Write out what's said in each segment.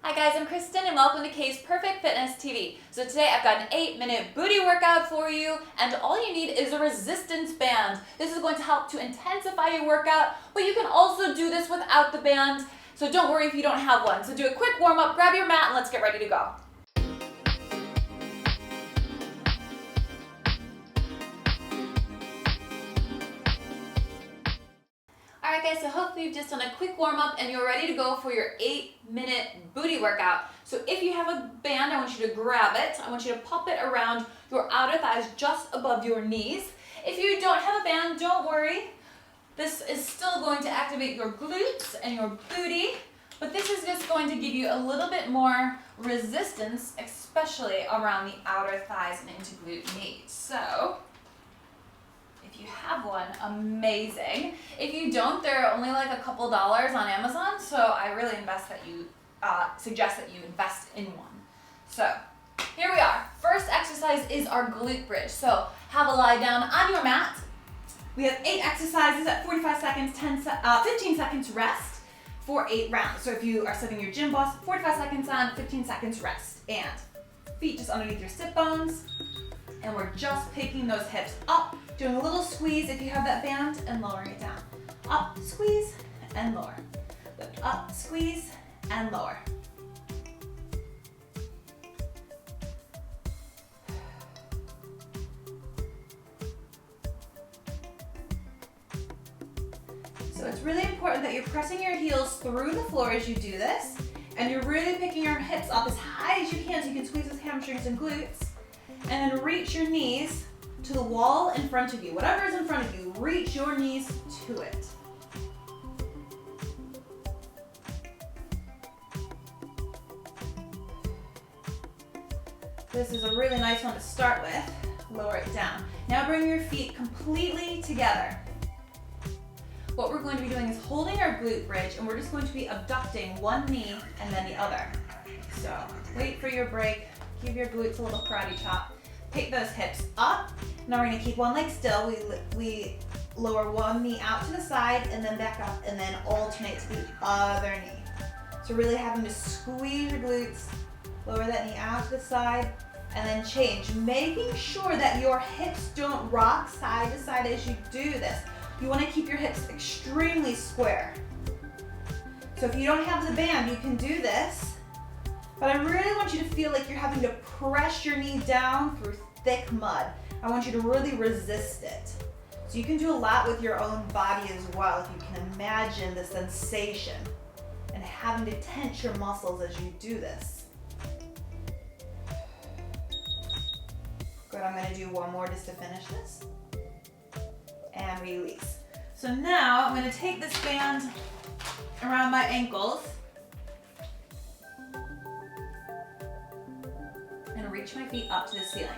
Hi guys, I'm Kristen and welcome to Kay's Perfect Fitness TV. So today I've got an 8-minute booty workout for you, and all you need is a resistance band. This is going to help to intensify your workout, but you can also do this without the band. So don't worry if you don't have one. So do a quick warm up, grab your mat, and let's get ready to go. Alright guys, so hopefully you've just done a quick warm up and you're ready to go for your 8-minute booty workout. So if you have a band, I want you to grab it. I want you to pop it around your outer thighs just above your knees. If you don't have a band, don't worry. This is still going to activate your glutes and your booty, but this is just going to give you a little bit more resistance, especially around the outer thighs and into glute meat. So if you have one, amazing. If you don't, they're only like a couple dollars on Amazon, so I really suggest that you invest in one. So here we are. First exercise is our glute bridge. So have a lie down on your mat. We have 8 exercises at 45 seconds, 15 seconds rest for 8 rounds. So if you are setting your gym boss, 45 seconds on, 15 seconds rest. And feet just underneath your sit bones. And we're just picking those hips up, doing a little squeeze if you have that band, and lowering it down. Up, squeeze, and lower. Lift up, squeeze, and lower. So it's really important that you're pressing your heels through the floor as you do this, and you're really picking your hips up as high as you can so you can squeeze those hamstrings and glutes. And then reach your knees to the wall in front of you. Whatever is in front of you, reach your knees to it. This is a really nice one to start with. Lower it down. Now bring your feet completely together. What we're going to be doing is holding our glute bridge, and we're just going to be abducting one knee and then the other. So wait for your break. Give your glutes a little karate chop. Pick those hips up. Now we're going to keep one leg still. We lower one knee out to the side and then back up, and then alternate to the other knee. So really having to squeeze your glutes, lower that knee out to the side, and then change. Making sure that your hips don't rock side to side as you do this. You want to keep your hips extremely square. So if you don't have the band, you can do this. But I really want you to feel like you're having to press your knee down through thick mud. I want you to really resist it. So you can do a lot with your own body as well, if you can imagine the sensation and having to tense your muscles as you do this. Good, I'm going to do one more just to finish this. And release. So now I'm going to take this band around my ankles and reach my feet up to the ceiling.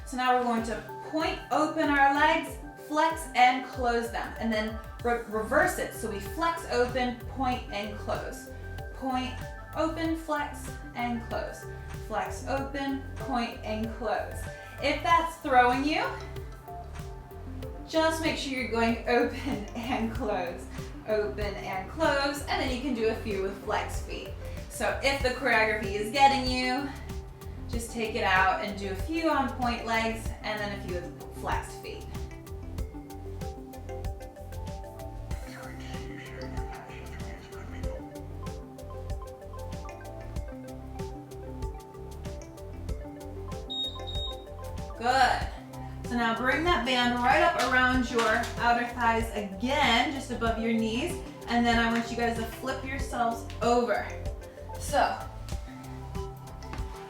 So now we're going to point open our legs, flex and close them, and then reverse it. So we flex open, point and close. Point, open, flex and close. Flex open, point and close. If that's throwing you, just make sure you're going open and close, open and close, and then you can do a few with flex feet. So if the choreography is getting you, just take it out and do a few on point legs and then a few with flexed feet. Good. So now bring that band right up around your outer thighs again, just above your knees, and then I want you guys to flip yourselves over. So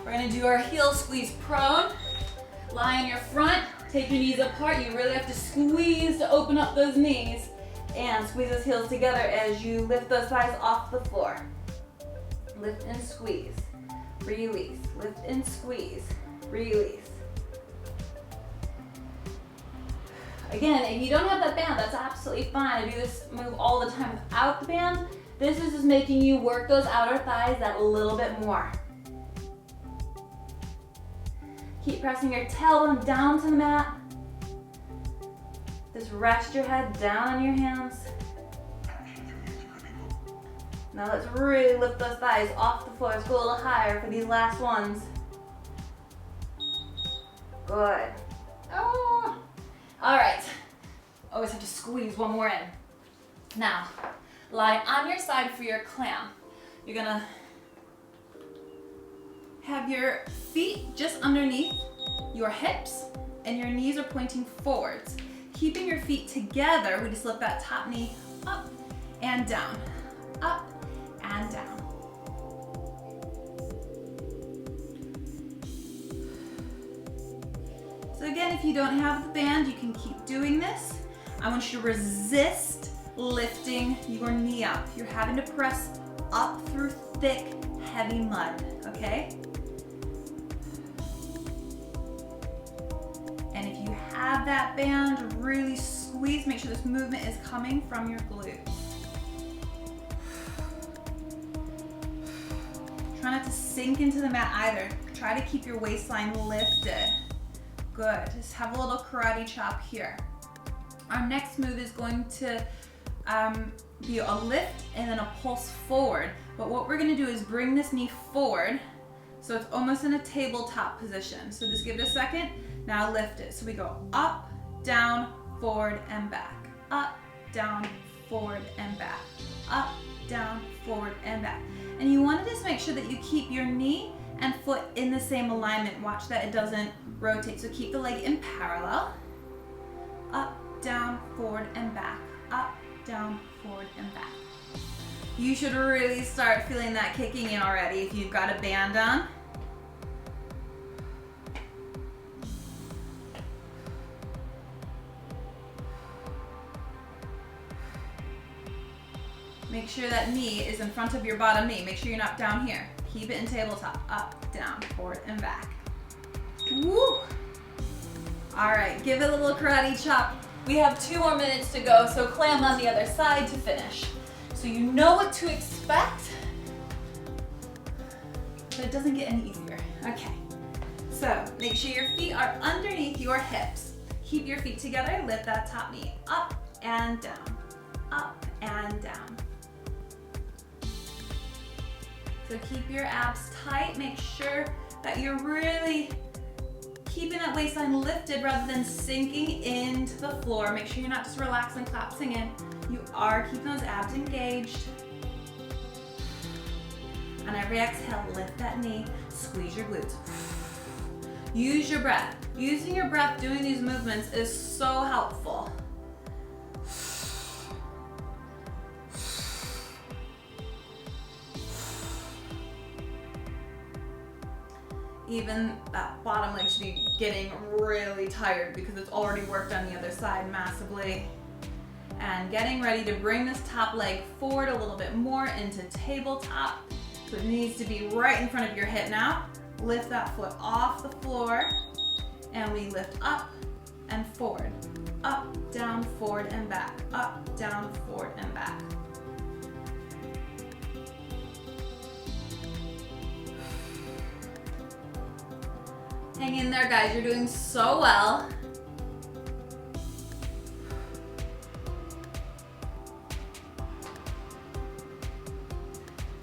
we're going to do our heel squeeze prone. Lie on your front, take your knees apart. You really have to squeeze to open up those knees, and squeeze those heels together as you lift those thighs off the floor. Lift and squeeze, release, lift and squeeze, release. Again, if you don't have that band, that's absolutely fine. I do this move all the time without the band. This is just making you work those outer thighs that little bit more. Keep pressing your tailbone down to the mat. Just rest your head down on your hands. Now let's really lift those thighs off the floor. Let's go a little higher for these last ones. Good. Oh. All right. Always have to squeeze one more in. Now, lie on your side for your clam. You're gonna have your feet just underneath your hips and your knees are pointing forwards. Keeping your feet together, we just lift that top knee up and down, up and down. So again, if you don't have the band, you can keep doing this. I want you to resist lifting your knee up. You're having to press up through thick, heavy mud, okay? And if you have that band, really squeeze, make sure this movement is coming from your glutes. Try not to sink into the mat either. Try to keep your waistline lifted. Good, just have a little karate chop here. Our next move is going to be a lift and then a pulse forward. But what we're gonna do is bring this knee forward so it's almost in a tabletop position. So just give it a second, now lift it. So we go up, down, forward, and back. Up, down, forward, and back. Up, down, forward, and back. And you wanna just make sure that you keep your knee and foot in the same alignment. Watch that it doesn't rotate. So keep the leg in parallel. Up, down, forward, and back. Up, down, forward, and back. You should really start feeling that kicking in already if you've got a band on. Make sure that knee is in front of your bottom knee. Make sure you're not down here. Keep it in tabletop. Up, down, forward, and back. Woo! All right, give it a little karate chop. We have 2 more minutes to go, so clam on the other side to finish. So you know what to expect, but it doesn't get any easier. Okay, so make sure your feet are underneath your hips. Keep your feet together, lift that top knee up and down, up and down. So keep your abs tight, make sure that you're really keeping that waistline lifted rather than sinking into the floor. Make sure you're not just relaxing, collapsing in. You are keeping those abs engaged. On every exhale, lift that knee, squeeze your glutes. Use your breath. Using your breath doing these movements is so helpful. Even that bottom leg should be getting really tired because it's already worked on the other side massively. And getting ready to bring this top leg forward a little bit more into tabletop. So it needs to be right in front of your hip now. Lift that foot off the floor and we lift up and forward. Up, down, forward, and back. Up, down, forward, and back. Hang in there, guys. You're doing so well.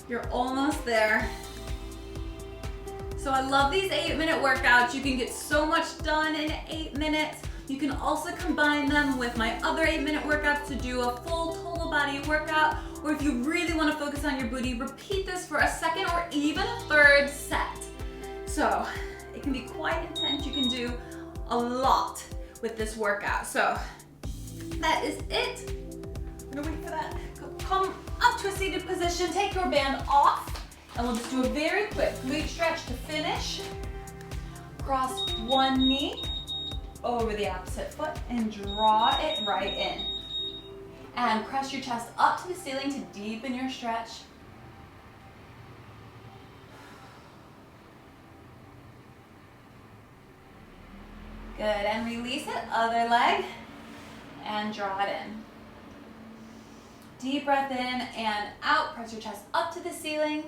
You're almost there. So I love these 8-minute workouts. You can get so much done in 8 minutes. You can also combine them with my other 8-minute workouts to do a full total body workout. Or if you really want to focus on your booty, repeat this for a second or even a third set. So it can be quite intense. You can do a lot with this workout. So that is it. I'm gonna wait for that. Come up to a seated position, take your band off, and we'll just do a very quick glute stretch to finish. Cross one knee over the opposite foot and draw it right in. And press your chest up to the ceiling to deepen your stretch. Good, and release it, other leg, and draw it in. Deep breath in and out, press your chest up to the ceiling.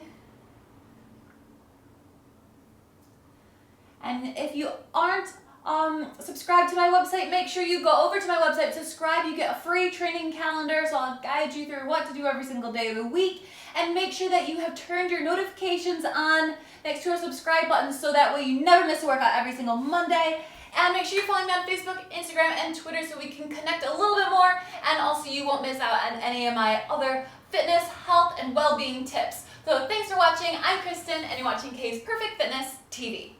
And if you aren't subscribe to my website. Make sure you go over to my website, subscribe. You get a free training calendar, so I'll guide you through what to do every single day of the week. And make sure that you have turned your notifications on next to a subscribe button so that way you never miss a workout every single Monday. And make sure you follow me on Facebook, Instagram, and Twitter so we can connect a little bit more. And also you won't miss out on any of my other fitness, health, and well-being tips. So thanks for watching. I'm Kristen, and you're watching Kay's Perfect Fitness TV.